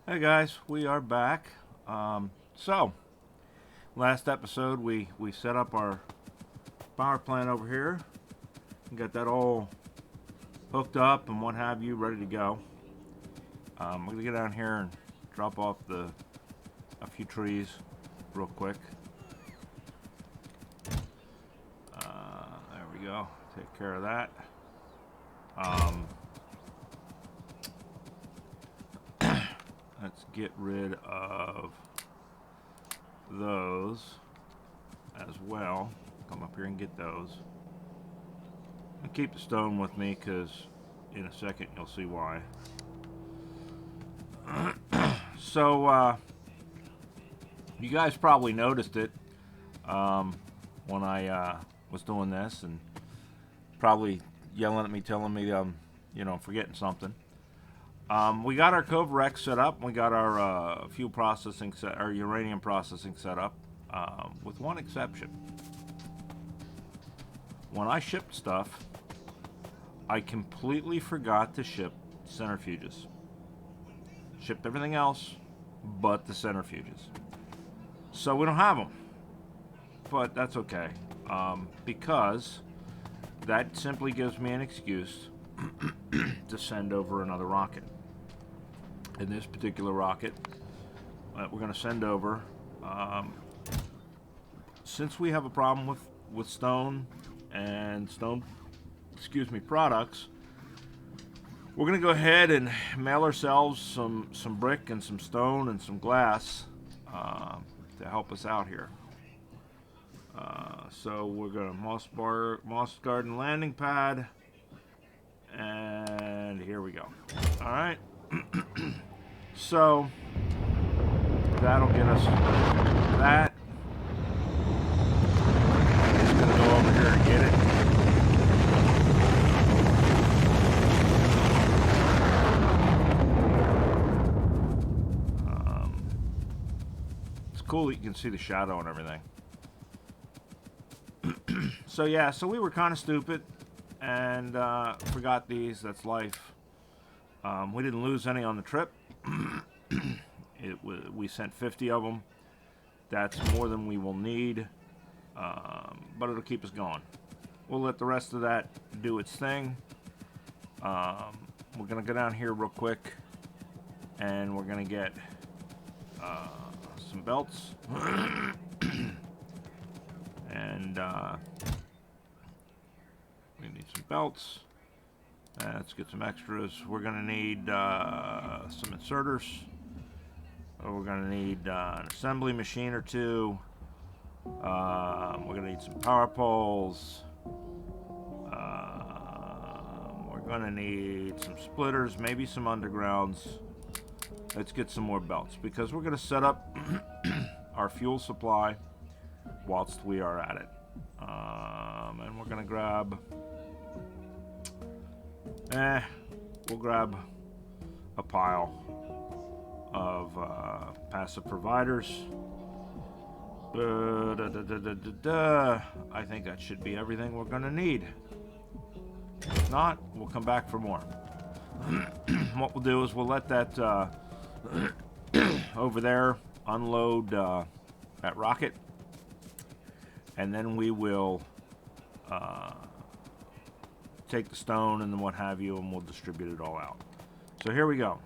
Hey guys, we are back. So, last episode we set up our power plant over here. We got that all hooked up and what have you, ready to go. I'm gonna get down here and drop off a few trees real quick. There we go. Take care of that. Let's get rid of those as well. Come up here and get those. And keep the stone with me because in a second you'll see why. So, you guys probably noticed it when I was doing this and probably yelling at me, telling me I'm forgetting something. We got our Cove Rex set up. We got our fuel processing our uranium processing set up, with one exception. When I shipped stuff, I completely forgot to ship centrifuges. Shipped everything else but the centrifuges. So we don't have them. But that's okay, because that simply gives me an excuse to send over another rocket. In this particular rocket we're going to send over, since we have a problem with stone and products, we're going to go ahead and mail ourselves some brick and some stone and some glass to help us out here. So we're going to Moss Garden landing pad, and here we go. All right. So that'll get us that. I'm just gonna go over here and get it. It's cool that you can see the shadow and everything. So yeah, so we were kind of stupid and forgot these. That's life. We didn't lose any on the trip. We sent 50 of them. That's more than we will need, but it'll keep us going. We'll let the rest of that do its thing. We're going to go down here real quick, and we're going to get some belts. And we need some belts. Let's get some extras. We're going to need some inserters. We're going to need an assembly machine or two. We're going to need some power poles. We're going to need some splitters, maybe some undergrounds. Let's get some more belts because we're going to set up our fuel supply whilst we are at it. And we're going to grab... we'll grab a pile of passive providers. I think that should be everything we're going to need. If not, we'll come back for more. What we'll do is we'll let that over there unload that rocket, and then we will take the stone and then what have you, and we'll distribute it all out. So here we go.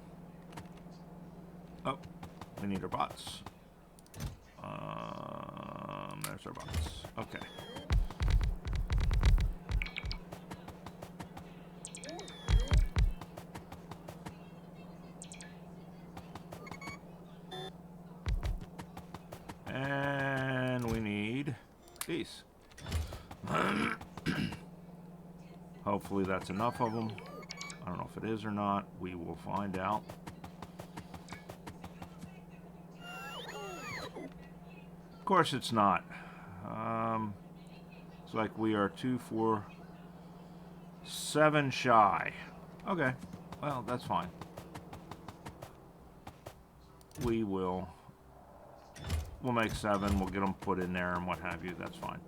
Oh, we need our bots. There's our bots. Okay. And we need these. Hopefully that's enough of them. I don't know if it is or not. We will find out. Of course it's not. It's like we are 2, 4, 7 shy. Okay. Well, that's fine. We'll make 7. We'll get them put in there and what have you. That's fine.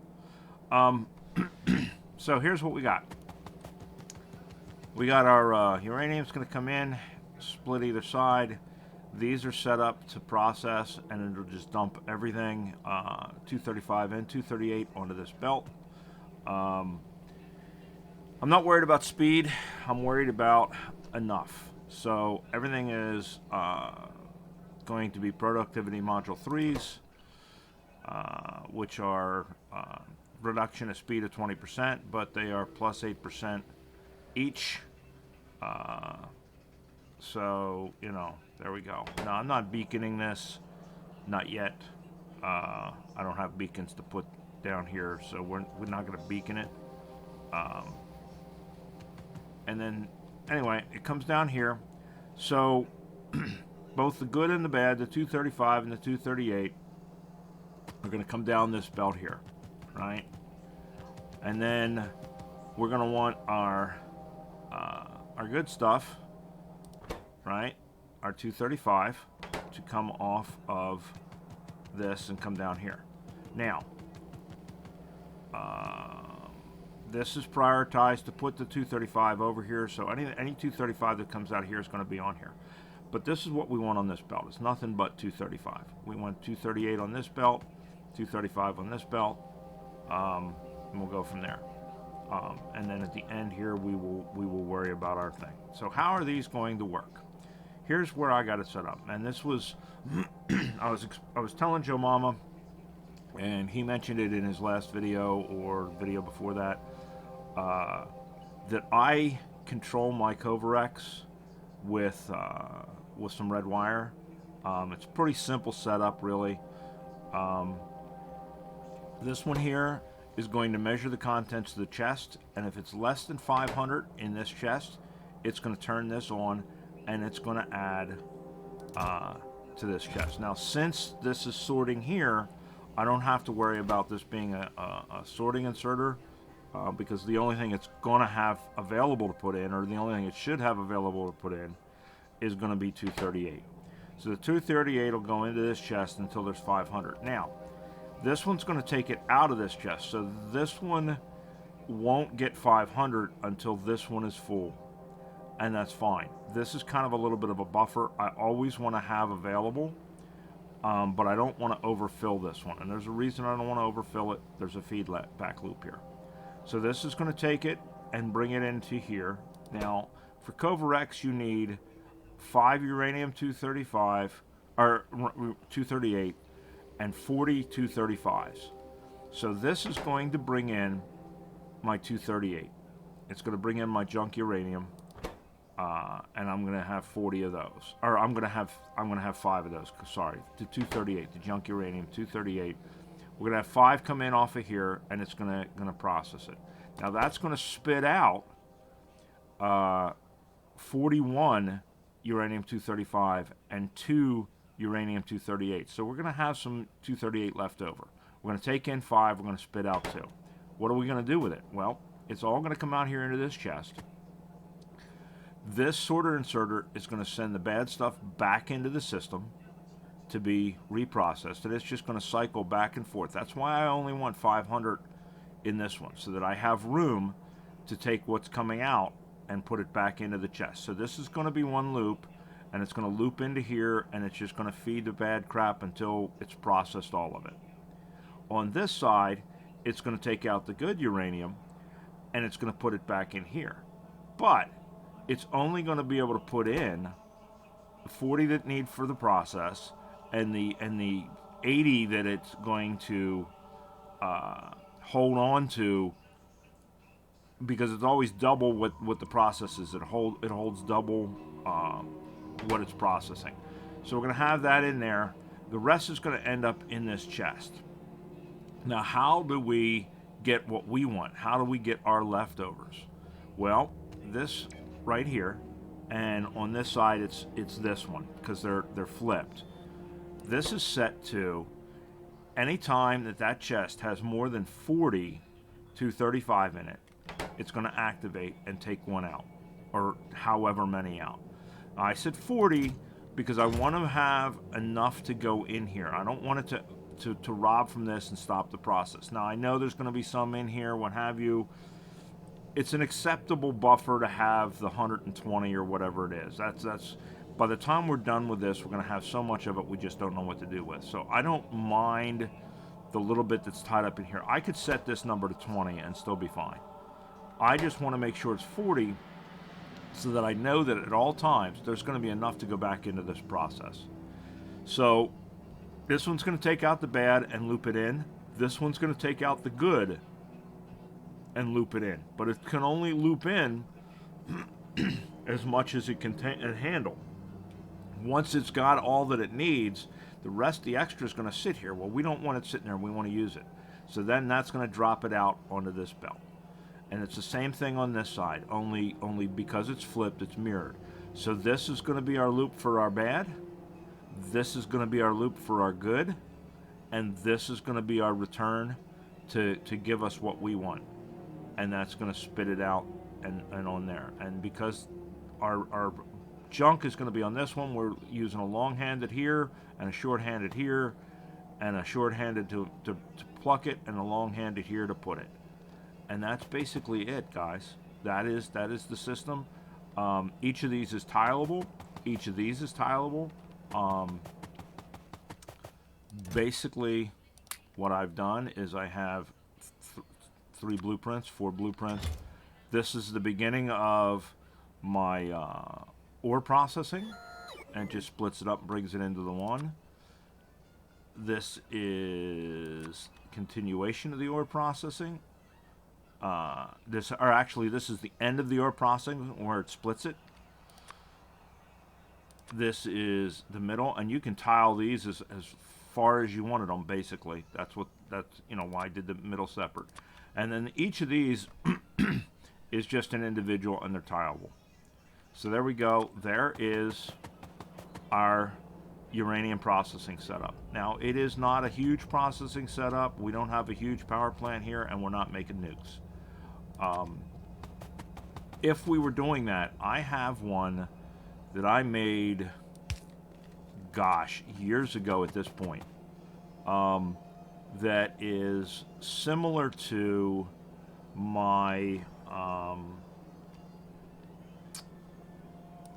So here's what we got. We got our uranium's going to come in, split either side. These are set up to process, and it'll just dump everything 235 and 238 onto this belt. I'm not worried about speed. I'm worried about enough. So everything is going to be productivity module 3s, which are reduction of speed of 20%, but they are plus 8% each. So, you know, there we go. Now, I'm not beaconing this, not yet. I don't have beacons to put down here, so we're not going to beacon it. And then, anyway, it comes down here. So, both the good and the bad, the 235 and the 238, are going to come down this belt here, right? And then we're going to want our good stuff, right? Our 235 to come off of this and come down here. Now, this is prioritized to put the 235 over here, so any 235 that comes out here is going to be on here. But this is what we want on this belt. It's nothing but 235. We want 238 on this belt, 235 on this belt, and we'll go from there. And then at the end here, we will worry about our thing. So how are these going to work? Here's where I got it set up, and this was I was telling Joe Mama, and he mentioned it in his last video or video before that, that I control my Covarex with some red wire. It's a pretty simple setup, really. This one here is going to measure the contents of the chest, and if it's less than 500 in this chest, it's going to turn this on, and it's going to add to this chest. Now, since this is sorting here, I don't have to worry about this being a sorting inserter, because the only thing it's going to have available to put in, or the only thing it should have available to put in, is going to be 238. So the 238 will go into this chest until there's 500. Now, this one's going to take it out of this chest, so this one won't get 500 until this one is full, and that's fine. This is kind of a little bit of a buffer I always want to have available, but I don't want to overfill this one, and there's a reason I don't want to overfill it. There's a feedback loop here. So this is going to take it and bring it into here. Now, for Covarex, you need 5 uranium 235, or 238, and 40 235s. So this is going to bring in my 238. It's going to bring in my junk uranium, and I'm going to have 40 of those, or I'm going to have 5 of those. Sorry, the 238, the junk uranium 238. We're going to have 5 come in off of here, and it's going to process it. Now that's going to spit out 41 uranium 235 and 2 uranium 238. So we're going to have some 238 left over. We're going to take in 5, we're going to spit out 2. What are we going to do with it? Well, it's all going to come out here into this chest. This sorter inserter is going to send the bad stuff back into the system to be reprocessed, and it's just going to cycle back and forth. That's why I only want 500 in this one, so that I have room to take what's coming out and put it back into the chest. So this is going to be one loop, and it's going to loop into here, and it's just going to feed the bad crap until it's processed all of it. On this side, it's going to take out the good uranium, and it's going to put it back in here. But it's only going to be able to put in the 40 that need for the process, and the 80 that it's going to hold on to, because it's always double what the process is. It holds double what it's processing. So we're going to have that in there. The rest is going to end up in this chest. Now, how do we get what we want? How do we get our leftovers? Well, this right here, and on this side it's this one, because they're flipped. This is set to any time that chest has more than 40 235 in it, it's going to activate and take one out, or however many out. I said 40 because I want to have enough to go in here. I don't want it to rob from this and stop the process. Now, I know there's going to be some in here, what have you. It's an acceptable buffer to have the 120 or whatever it is. That's By the time we're done with this, we're going to have so much of it we just don't know what to do with. So I don't mind the little bit that's tied up in here. I could set this number to 20 and still be fine. I just want to make sure it's 40 so that I know that at all times there's going to be enough to go back into this process. So this one's going to take out the bad and loop it in. This one's going to take out the good and loop it in. But it can only loop in as much as it can handle. Once it's got all that it needs, the rest, the extra, is going to sit here. Well, we don't want it sitting there. We want to use it. So then that's going to drop it out onto this belt. And it's the same thing on this side, only because it's flipped, it's mirrored. So this is going to be our loop for our bad. This is going to be our loop for our good. And this is going to be our return to give us what we want. And that's going to spit it out and on there. And because our junk is going to be on this one, we're using a long-handed here and a short-handed here and a short-handed to pluck it and a long-handed here to put it. And that's basically it, guys. That is the system. Each of these is tileable. Each of these is tileable. Basically, what I've done is I have 4 blueprints. This is the beginning of my ore processing, and just splits it up and brings it into the one. This is continuation of the ore processing. This is the end of the ore processing where it splits it. This is the middle, and you can tile these as far as you wanted them. Basically, that's why I did the middle separate. And then each of these is just an individual, and they're tileable. So there we go. There is our uranium processing setup. Now, it is not a huge processing setup. We don't have a huge power plant here, and we're not making nukes. If we were doing that, I have one that I made, gosh, years ago at this point, that is similar to my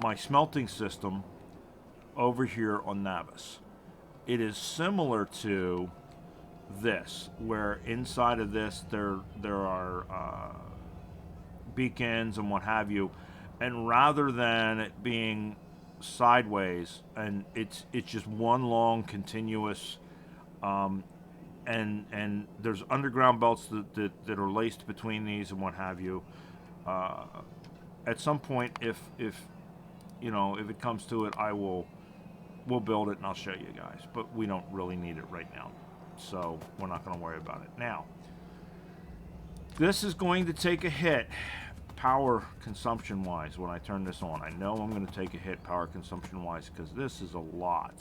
my smelting system over here on Navis. It is similar to this, where inside of this there are beacons and what have you, and rather than it being sideways and it's just one long continuous and there's underground belts that are laced between these and what have you. At some point, if it comes to it, we'll build it and I'll show you guys, but we don't really need it right now, so we're not going to worry about it now. This is going to take a hit power consumption wise when I turn this on. I know I'm going to take a hit power consumption wise because this is a lot,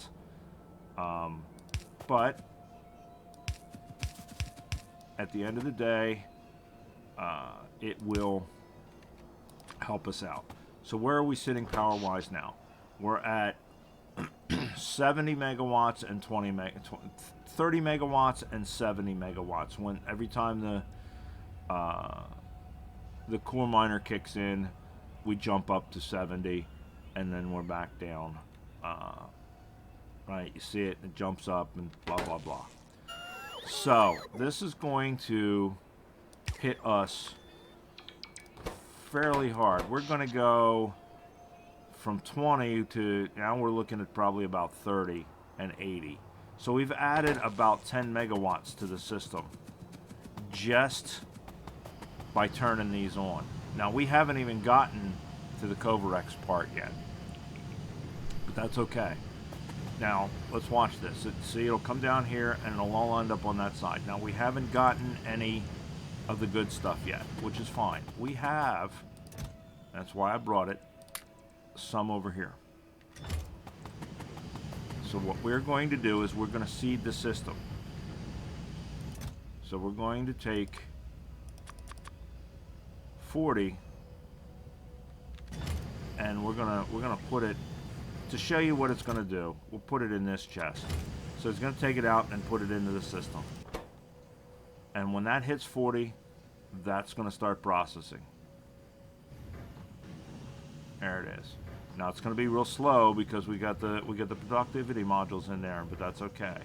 but at the end of the day, it will help us out. So where are we sitting power wise now? We're at 70 megawatts and 30 megawatts and 70 megawatts. When every time the core miner kicks in, we jump up to 70, and then we're back down. Right, you see it, it jumps up and blah blah blah. So this is going to hit us fairly hard. We're going to go from 20 to, now we're looking at probably about 30 and 80. So we've added about 10 megawatts to the system just by turning these on. Now we haven't even gotten to the Covarex part yet, but that's okay. Now let's watch this. See, it'll come down here and it'll all end up on that side. Now we haven't gotten any of the good stuff yet, which is fine. We have, that's why I brought it, some over here. So what we're going to do is we're going to seed the system. So we're going to take 40 and we're gonna put it, to show you what it's going to do, we'll put it in this chest. So it's going to take it out and put it into the system. And when that hits 40, that's going to start processing. There it is. Now it's going to be real slow because we got the productivity modules in there, but that's okay.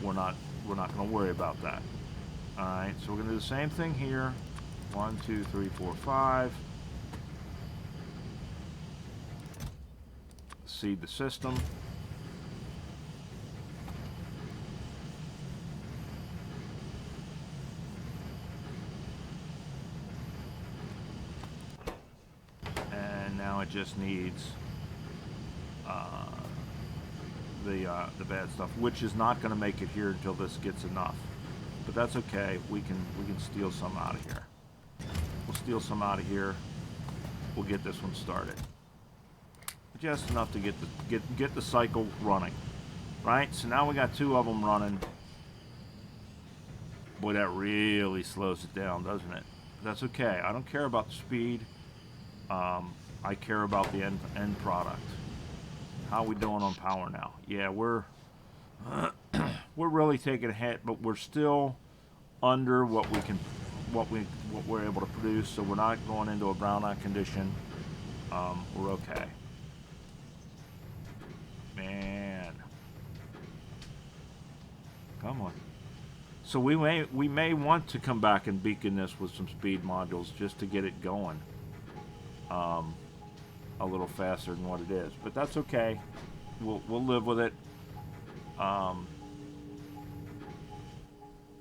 We're not going to worry about that. All right, so we're going to do the same thing here. 1, 2, 3, 4, 5. Seed the system. And now it just needs the bad stuff, which is not going to make it here until this gets enough. But that's okay. We can steal some out of here. We'll steal some out of here. We'll get this one started. Just enough to get the cycle running. Right? So now we got 2 of them running. Boy, that really slows it down, doesn't it? That's okay. I don't care about the speed. I care about the end product. How are we doing on power now? Yeah, we're really taking a hit, but we're still under what we're able to produce. So we're not going into a brownout condition. We're okay. Man, come on. So we may want to come back and beacon this with some speed modules just to get it going a little faster than what it is, but that's okay. We'll live with it.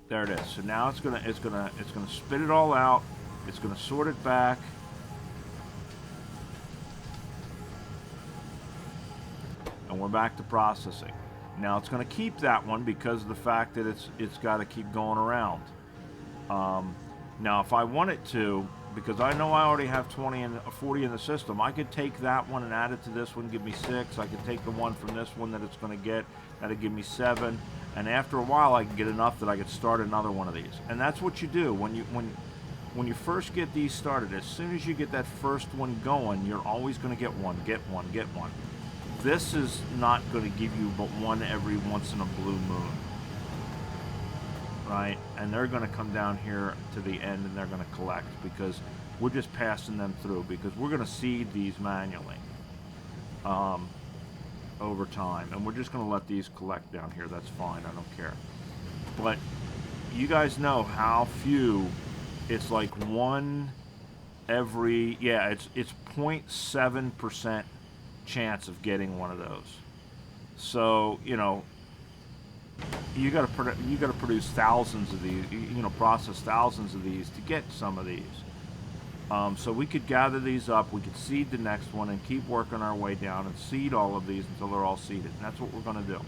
There it is. So now it's gonna spit it all out. It's gonna sort it back. And we're back to processing. Now it's going to keep that one because of the fact that it's got to keep going around. Now if I wanted to, because I know I already have 20 and 40 in the system, I could take that one and add it to this one, give me 6. I could take the one from this one that it's going to get, that'd give me 7. And after a while, I can get enough that I could start another one of these. And that's what you do when you first get these started. As soon as you get that first one going, you're always going to get one. This is not going to give you but one every once in a blue moon, right? And they're going to come down here to the end and they're going to collect because we're just passing them through because we're going to seed these manually over time. And we're just going to let these collect down here. That's fine. I don't care. But you guys know how few, it's like one every, yeah, it's 0.7% chance of getting one of those. So you know you got to produce thousands of these, process thousands of these to get some of these. So we could gather these up, we could seed the next one and keep working our way down and seed all of these until they're all seeded, and that's what we're going to do.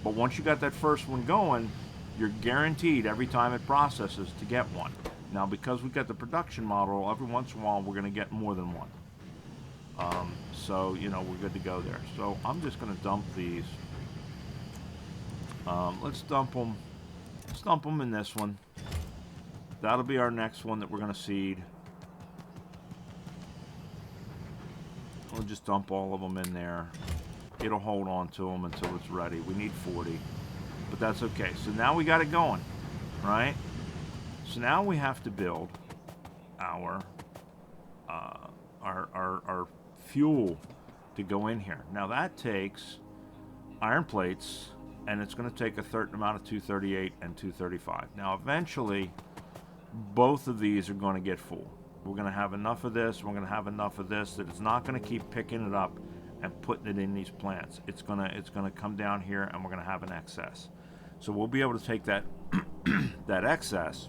But once you got that first one going, you're guaranteed every time it processes to get one. Now because we got the production model, every once in a while we're going to get more than one. So, we're good to go there. So I'm just going to dump these. Let's dump them. Let's dump them in this one. That'll be our next one that we're going to seed. We'll just dump all of them in there. It'll hold on to them until it's ready. We need 40, but that's okay. So now we got it going, right? So now we have to build our fuel to go in here. Now that takes iron plates, and it's going to take a certain amount of 238 and 235. Now eventually both of these are going to get full. We're going to have enough of this, we're going to have enough of this that it's not going to keep picking it up and putting it in these plants. It's going to come down here and we're going to have an excess. So we'll be able to take that that excess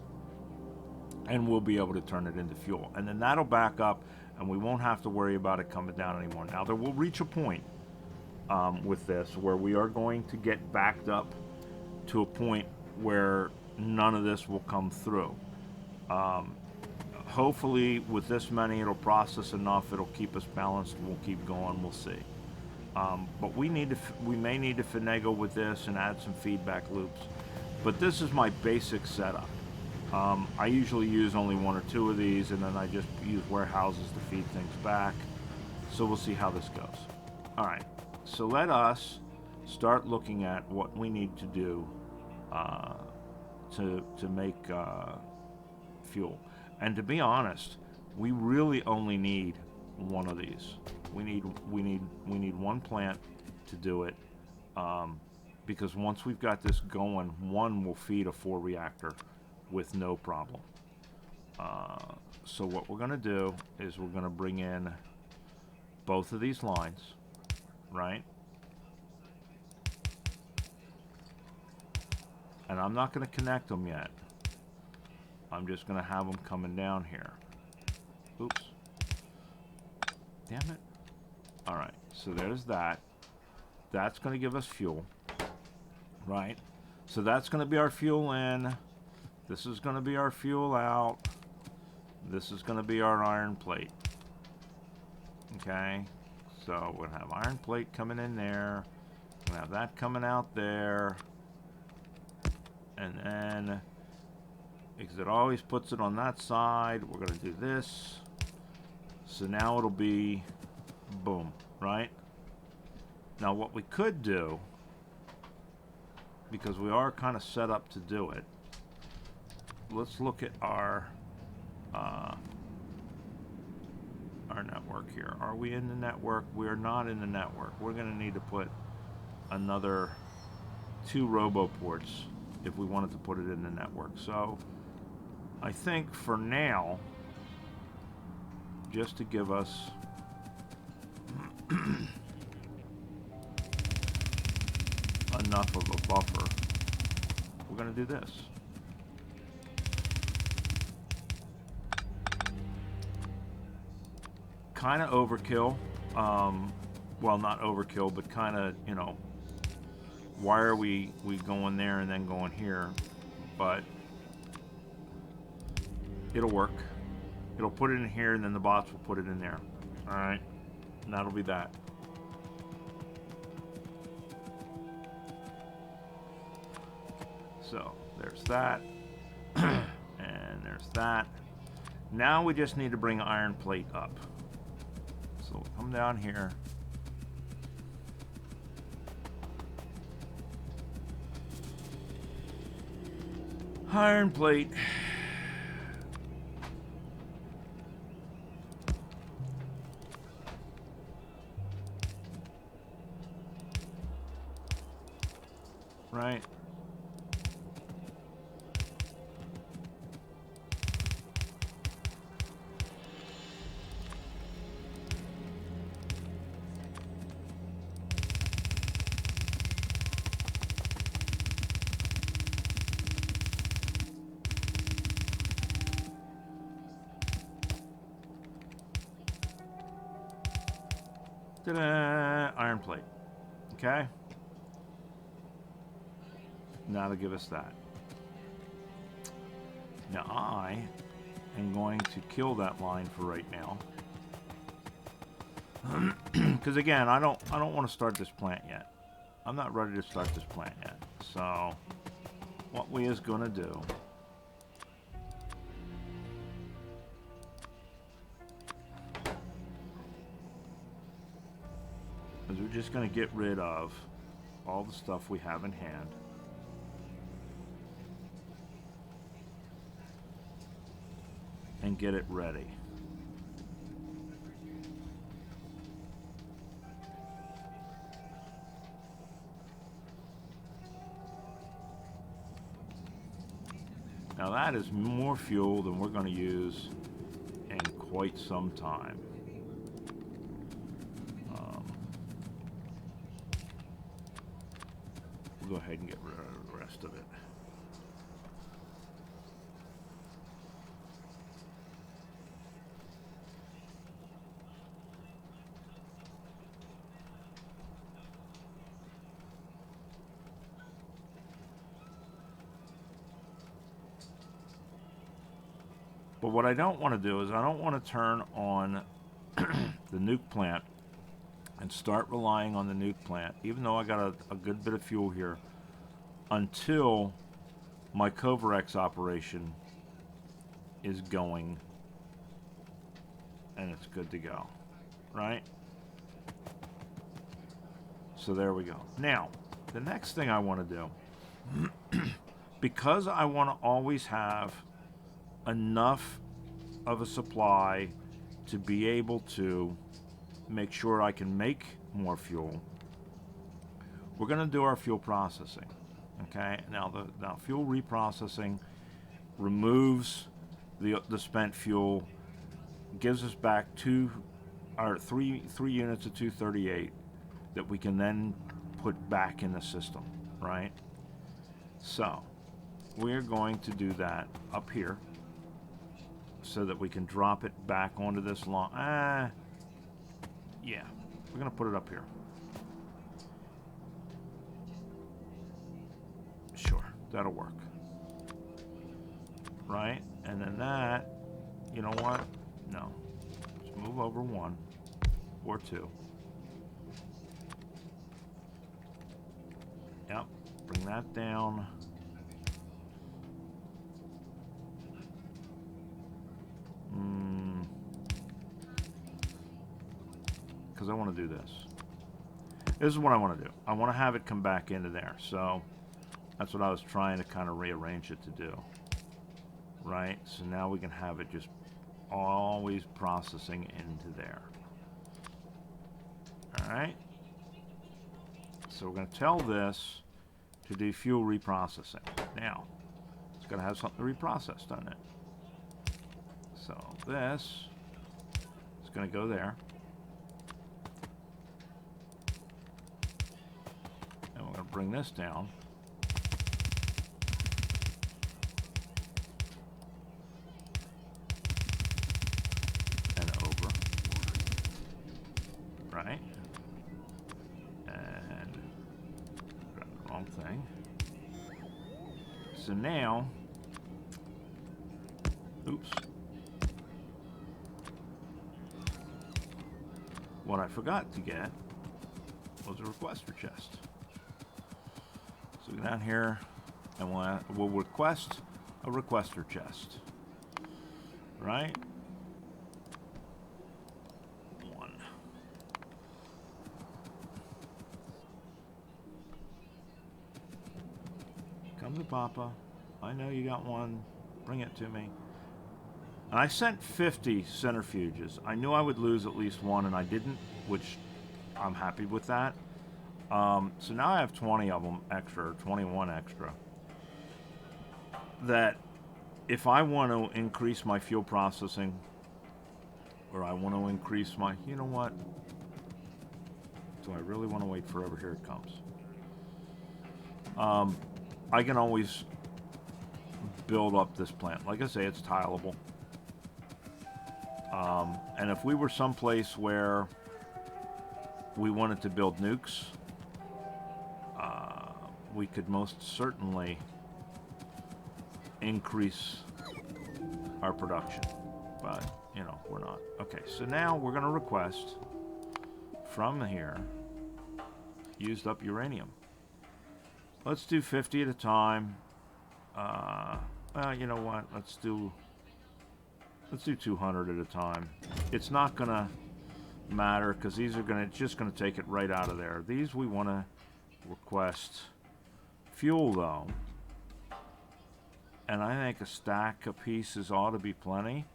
and we'll be able to turn it into fuel. And then that'll back up and we won't have to worry about it coming down anymore. Now there will reach a point with this where we are going to get backed up to a point where none of this will come through. Hopefully with this many it'll process enough, it'll keep us balanced, we'll keep going, we'll see. But we may need to finagle with this and add some feedback loops. But this is my basic setup. I usually use only 1 or 2 of these, and then I just use warehouses to feed things back. So we'll see how this goes. All right, so let us start looking at what we need to do to make fuel. And to be honest, we really only need one of these. We need one plant to do it, because once we've got this going, one will feed a 4 reactor with no problem. So what we're going to do is we're going to bring in both of these lines, right? And I'm not going to connect them yet. I'm just going to have them coming down here. Oops. Damn it. Alright, so there's that. That's going to give us fuel, right? So that's going to be our fuel in. This is going to be our fuel out. This is going to be our iron plate. Okay, so we're going to have iron plate coming in there. We're going to have that coming out there. And then, because it always puts it on that side, we're going to do this. So now it'll be boom, right? Now what we could do, because we are kind of set up to do it, let's look at our network here. Are we in the network? We are not in the network. We're going to need to put another 2 roboports if we wanted to put it in the network. So I think for now, just to give us enough of a buffer, we're going to do this. Kind of overkill. Well, not overkill, but kind of, you know, why are we going there and then going here? But it'll work. It'll put it in here, and then the bots will put it in there. All right, and that'll be that. So there's that, and there's that. Now we just need to bring iron plate up. So we'll come down here. Iron plate. Right. Ta-da! Iron plate. Okay. Now to give us that. Now I am going to kill that line for right now, because again, I don't want to start this plant yet. I'm not ready to start this plant yet. So what we is going to do is we're just going to get rid of all the stuff we have in hand. And get it ready. Now that is more fuel than we're going to use in quite some time. We'll go ahead and get rid of the rest of it. But what I don't want to do is I don't want to turn on the nuke plant and start relying on the nuke plant, even though I got a good bit of fuel here, until my Covarex operation is going and it's good to go, right? So there we go. Now, the next thing I want to do, because I want to always have enough of a supply to be able to make sure I can make more fuel, we're going to do our fuel processing. Okay, now the fuel reprocessing removes the spent fuel, gives us back three units of 238 that we can then put back in the system, right? So we're going to do that up here so that we can drop it back onto this line. Yeah, we're going to put it up here. Sure, that'll work. Right? And then that, you know what? No. Let's move over 1 or 2. Yep, bring that down. Because I want to do this. This is what I want to do. I want to have it come back into there. So that's what I was trying to kind of rearrange it to do. Right? So now we can have it just always processing into there. Alright? So we're going to tell this to do fuel reprocessing. Now, it's going to have something reprocessed, doesn't it? So this is going to go there. And we're going to bring this down. And over. Right? And grab the wrong thing. So now, oops. What I forgot to get was a requester chest. So go down here and we'll request a requester chest. Right? 1. Come to Papa. I know you got one. Bring it to me. And I sent 50 centrifuges. I knew I would lose at least one, and I didn't, which I'm happy with that. So now I have 20 of them extra, or 21 extra. That if I want to increase my fuel processing, or I want to increase my, you know what? Do I really want to wait forever? Here it comes. I can always build up this plant. Like I say, it's tileable. And if we were someplace where we wanted to build nukes, we could most certainly increase our production. But, you know, we're not. Okay, so now we're going to request from here used up uranium. Let's do 50 at a time. Well, you know what? Let's do 200 at a time. It's not gonna matter because these are gonna just gonna take it right out of there. These we want to request fuel though, and I think a stack of pieces ought to be plenty.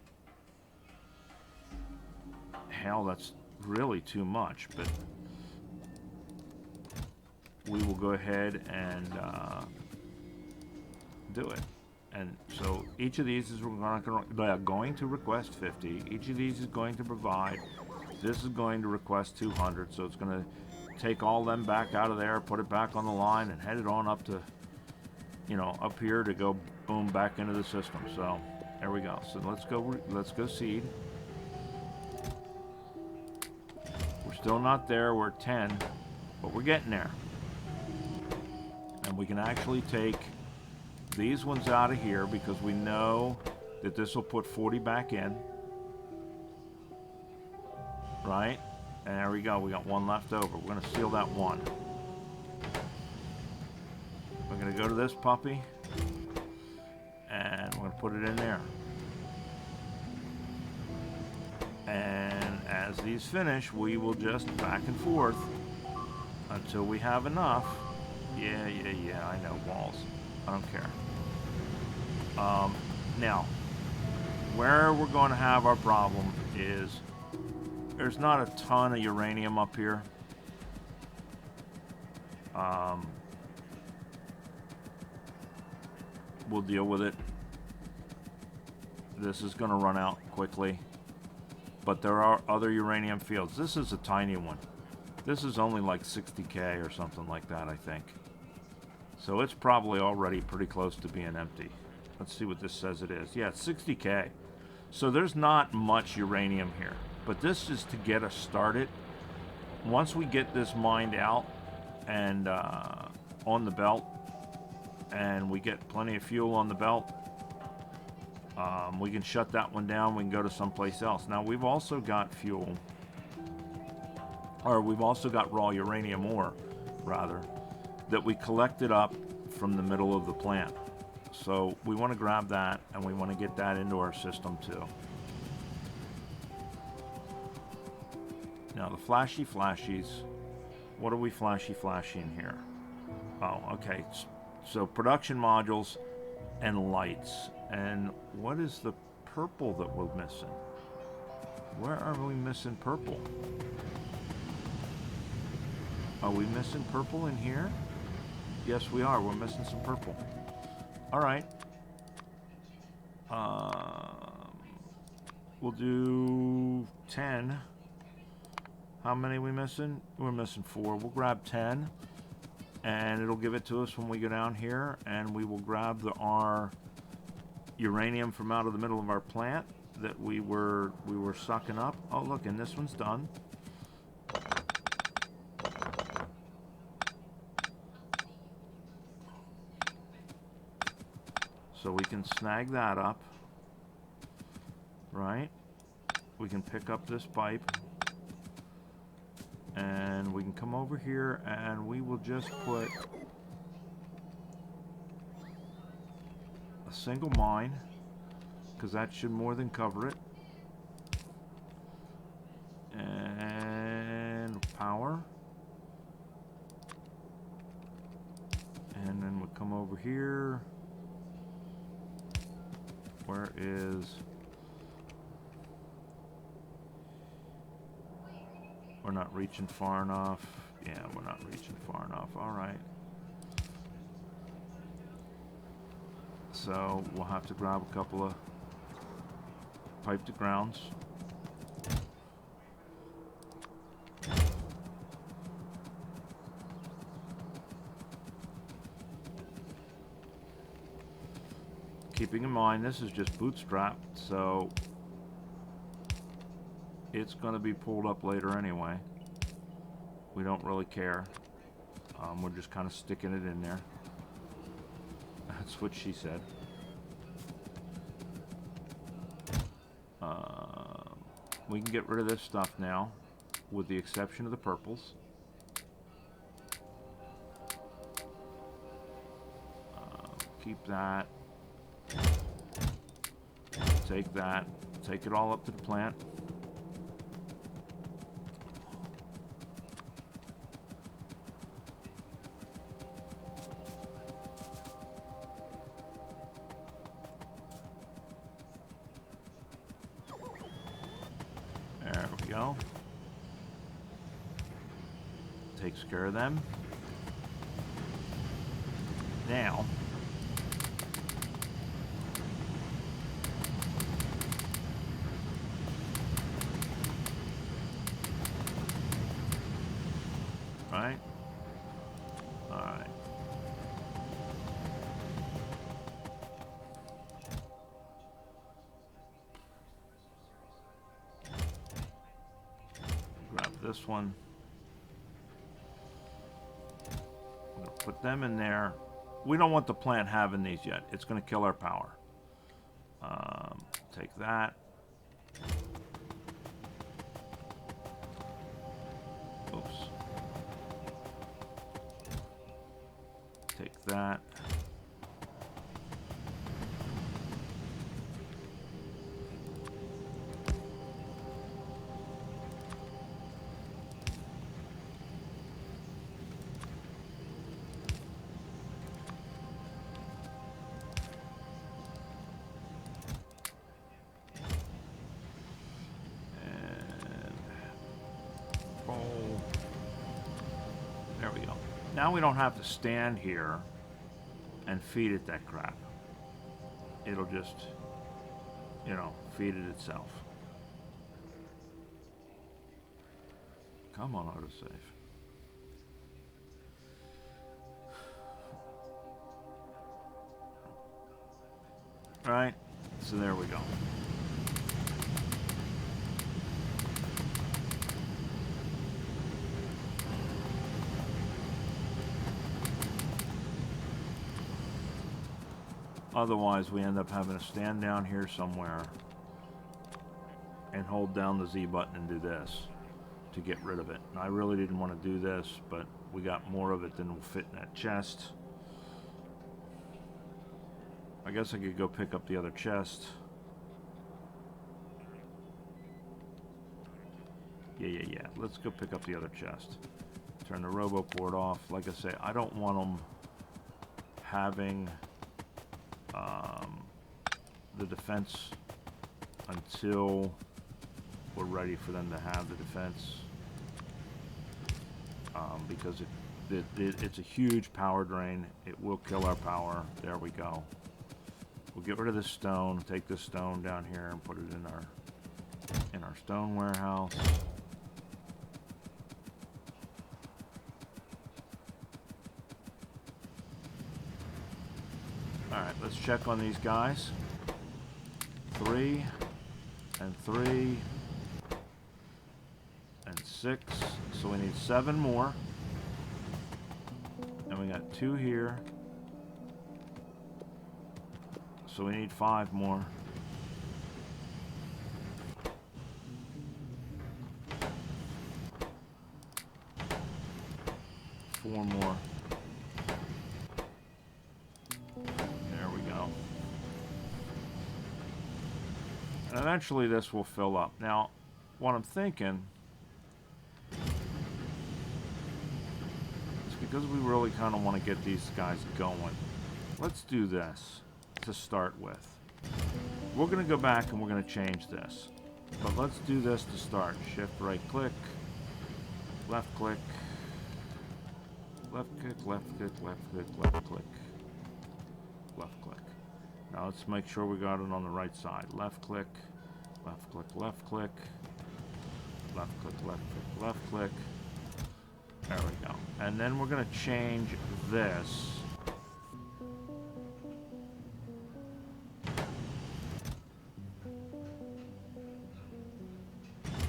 Hell, that's really too much, but we will go ahead and do it. And so each of these is going to request 50. Each of these is going to provide. This is going to request 200. So it's going to take all them back out of there, put it back on the line, and head it on up to, you know, up here to go boom back into the system. So there we go. So let's go seed. We're still not there. We're at 10, but we're getting there. And we can actually take these ones out of here because we know that this will put 40 back in. Right? And there we go. We got one left over. We're going to seal that one. We're going to go to this puppy. And we're going to put it in there. And as these finish, we will just back and forth until we have enough. Yeah, I know, walls. I don't care. Now, where we're going to have our problem is there's not a ton of uranium up here. We'll deal with it. This is going to run out quickly. But there are other uranium fields. This is a tiny one. This is only like 60K or something like that, I think. So it's probably already pretty close to being empty. Let's see what this says it is. Yeah, it's 60K. So there's not much uranium here. But this is to get us started. Once we get this mined out and on the belt, and we get plenty of fuel on the belt, we can shut that one down. We can go to someplace else. Now, we've also got fuel, or we've also got raw uranium ore, rather, that we collected up from the middle of the plant. So we want to grab that, and we want to get that into our system too. Now, the flashies, what are we flashing here? Oh, okay. So production modules and lights. And what is the purple that we're missing? Where are we missing purple? Are we missing purple in here? Yes, we are. We're missing some purple. All right. We'll do 10. How many are we missing? We're missing 4. We'll grab 10. And it'll give it to us when we go down here. And we will grab our uranium from out of the middle of our plant that we were sucking up. Oh, look, and this one's done. So we can snag that up, right? We can pick up this pipe, and we can come over here, and we will just put a single mine, because that should more than cover it. And power. And then we'll come over here. Where is... We're not reaching far enough. Yeah, we're not reaching far enough. All right. So we'll have to grab a couple of pipe to grounds. Keeping in mind, this is just bootstrapped, so it's going to be pulled up later anyway. We don't really care. We're just kind of sticking it in there. That's what she said. We can get rid of this stuff now, with the exception of the purples. Keep that. Take that. Take it all up to the plant. There we go. Takes care of them. Now, right? All right. Grab this one. I'm gonna put them in there. We don't want the plant having these yet. It's gonna kill our power. Take that. Oops. Take that. Now we don't have to stand here and feed it that crap. It'll just, you know, feed it itself. Come on, autosave. Alright, so there we go. Otherwise, we end up having to stand down here somewhere and hold down the Z button and do this to get rid of it. And I really didn't want to do this, but we got more of it than will fit in that chest. I guess I could go pick up the other chest. Yeah. Let's go pick up the other chest. Turn the robo port off. Like I say, I don't want them having the defense until we're ready for them to have the defense, because it's a huge power drain. It will kill our power. There we go. We'll get rid of this stone, take this stone down here and put it in our stone warehouse. Alright, let's check on these guys. 3 and 3 and 6. So we need 7 more. And we got 2 here. So we need 5 more. Four more. There we go. And eventually this will fill up. Now, what I'm thinking is, because we really kind of want to get these guys going, let's do this to start with. We're going to go back and we're going to change this. But let's do this to start. Shift right click, left click, left click, left click, left click, left click, left click. Now let's make sure we got it on the right side. Left click, left click, left click, left click, left click, left click. There we go. And then we're going to change this.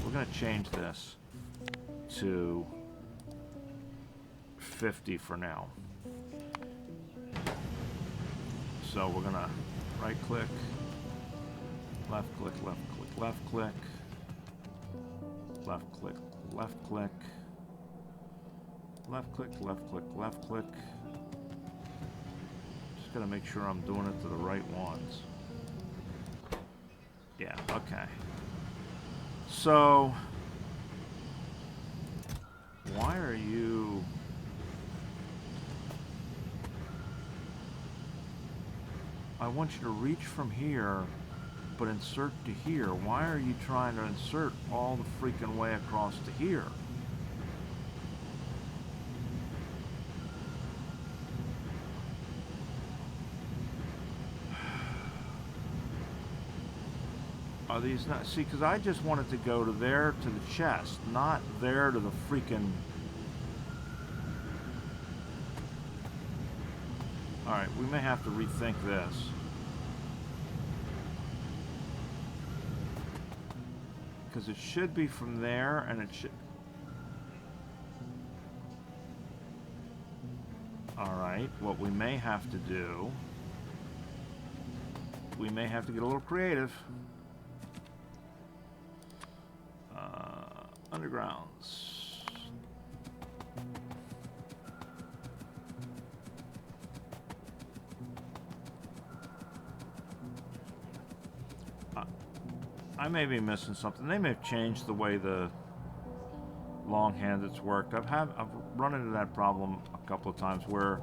We're going to change this to 50 for now. So we're going to right click, left click, left click, left click, left click, left click, left click, left click, left click. Just got to make sure I'm doing it to the right ones. Yeah, okay. So, why are you... I want you to reach from here, but insert to here. Why are you trying to insert all the freaking way across to here? Are these not... See, because I just wanted to go to there to the chest, not there to the freaking... Alright, we may have to rethink this. Because it should be from there, and it should... Alright, what we may have to do... We may have to get a little creative. Undergrounds. I may be missing something. They may have changed the way the long-handeds worked. I've run into that problem a couple of times where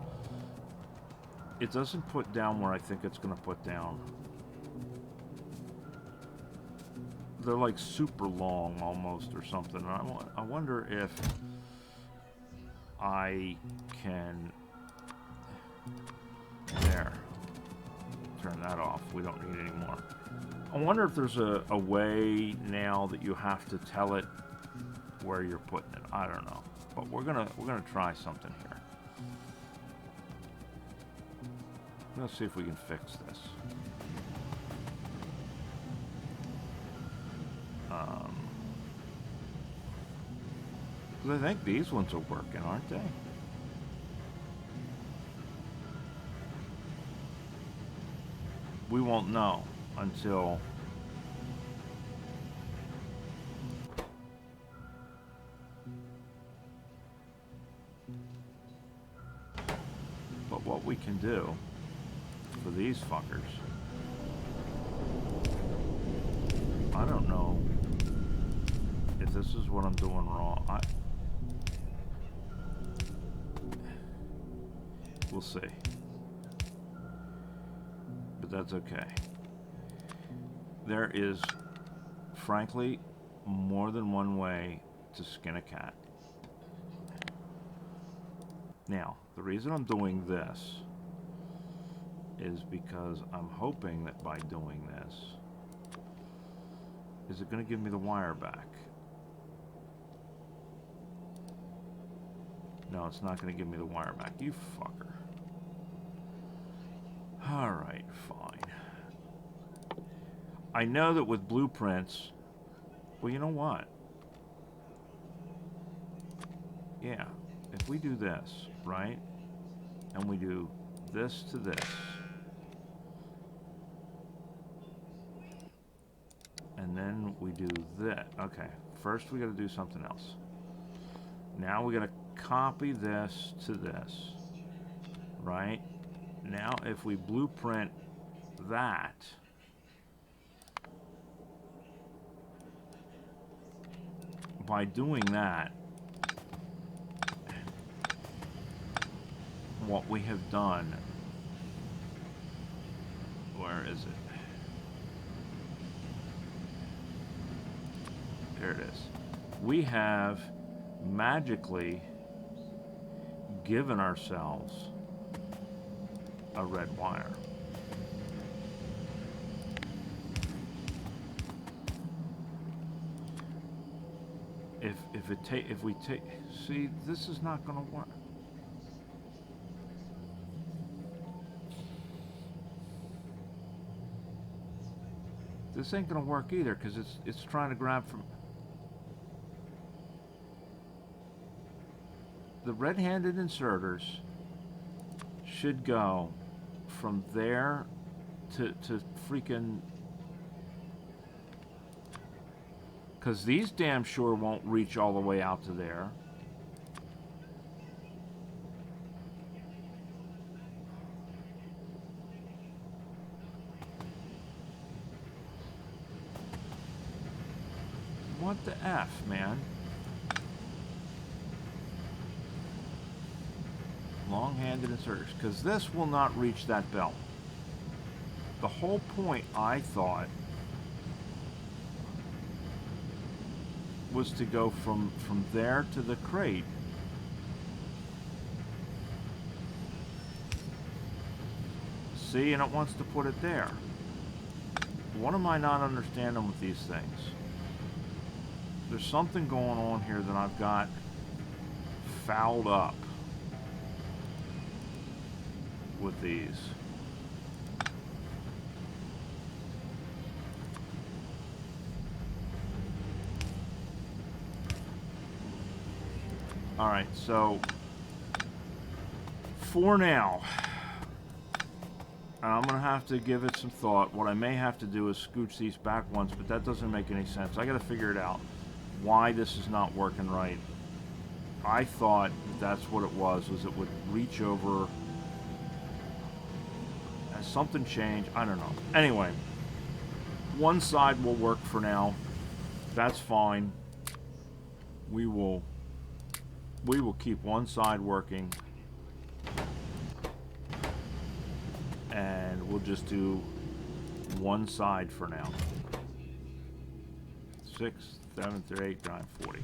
it doesn't put down where I think it's going to put down. They're like super long almost or something. I wonder if I can... There. Turn that off. We don't need it anymore. I wonder if there's a way now that you have to tell it where you're putting it. I don't know. But we're gonna try something here. Let's see if we can fix this. Because I think these ones are working, aren't they? We won't know until... But what we can do for these fuckers, I don't know if this is what I'm doing wrong. We'll see. But that's okay. There is, frankly, more than one way to skin a cat. Now, the reason I'm doing this is because I'm hoping that by doing this, is it going to give me the wire back? No, it's not going to give me the wire back. You fucker. Alright, fine. I know that with blueprints... Well, you know what? Yeah, if we do this, right? And we do this to this. And then we do this. Okay, first we got to do something else. Now we got to copy this to this. Right? Now if we blueprint that, by doing that, what we have done, where is it? There it is. We have magically given ourselves a red wire. If we take, see, this is not going to work. This ain't going to work either because it's trying to grab from. The red-handed inserters should go from there to freaking... Because these damn sure won't reach all the way out to there. What the F, man? Long-handed inserters, because this will not reach that belt. The whole point, I thought, was to go from there to the crate. See, and it wants to put it there. What am I not understanding with these things? There's something going on here that I've got fouled up with these. Alright, so for now, I'm going to have to give it some thought. What I may have to do is scooch these back once, but that doesn't make any sense. I got to figure it out. Why this is not working right. I thought that's what it was it would reach over. Has something changed? I don't know. Anyway, one side will work for now. That's fine. We will keep one side working. And we'll just do one side for now. 6, 7, 8, 9, 40.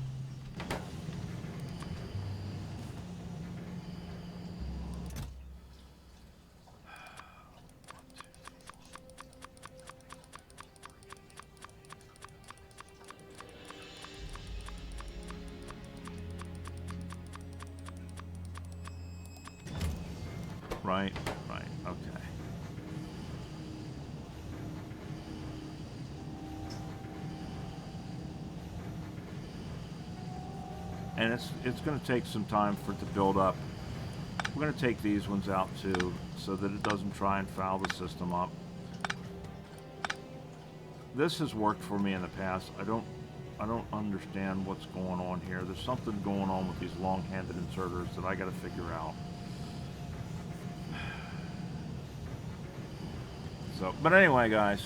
Right, right, okay. And it's going to take some time for it to build up. We're going to take these ones out too, so that it doesn't try and foul the system up. This has worked for me in the past. I don't understand what's going on here. There's something going on with these long-handed inserters that I got to figure out. So, but anyway, guys,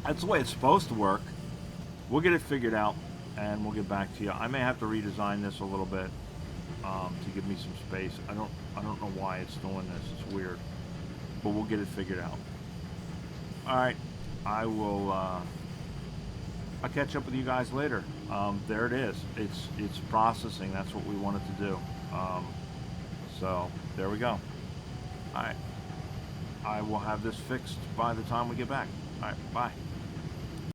that's the way it's supposed to work. We'll get it figured out, and we'll get back to you. I may have to redesign this a little bit to give me some space. I don't know why it's doing this. It's weird, but we'll get it figured out. All right, I will. I'll catch up with you guys later. There it is. It's processing. That's what we wanted to do. So there we go. All right. I will have this fixed by the time we get back. All right, bye.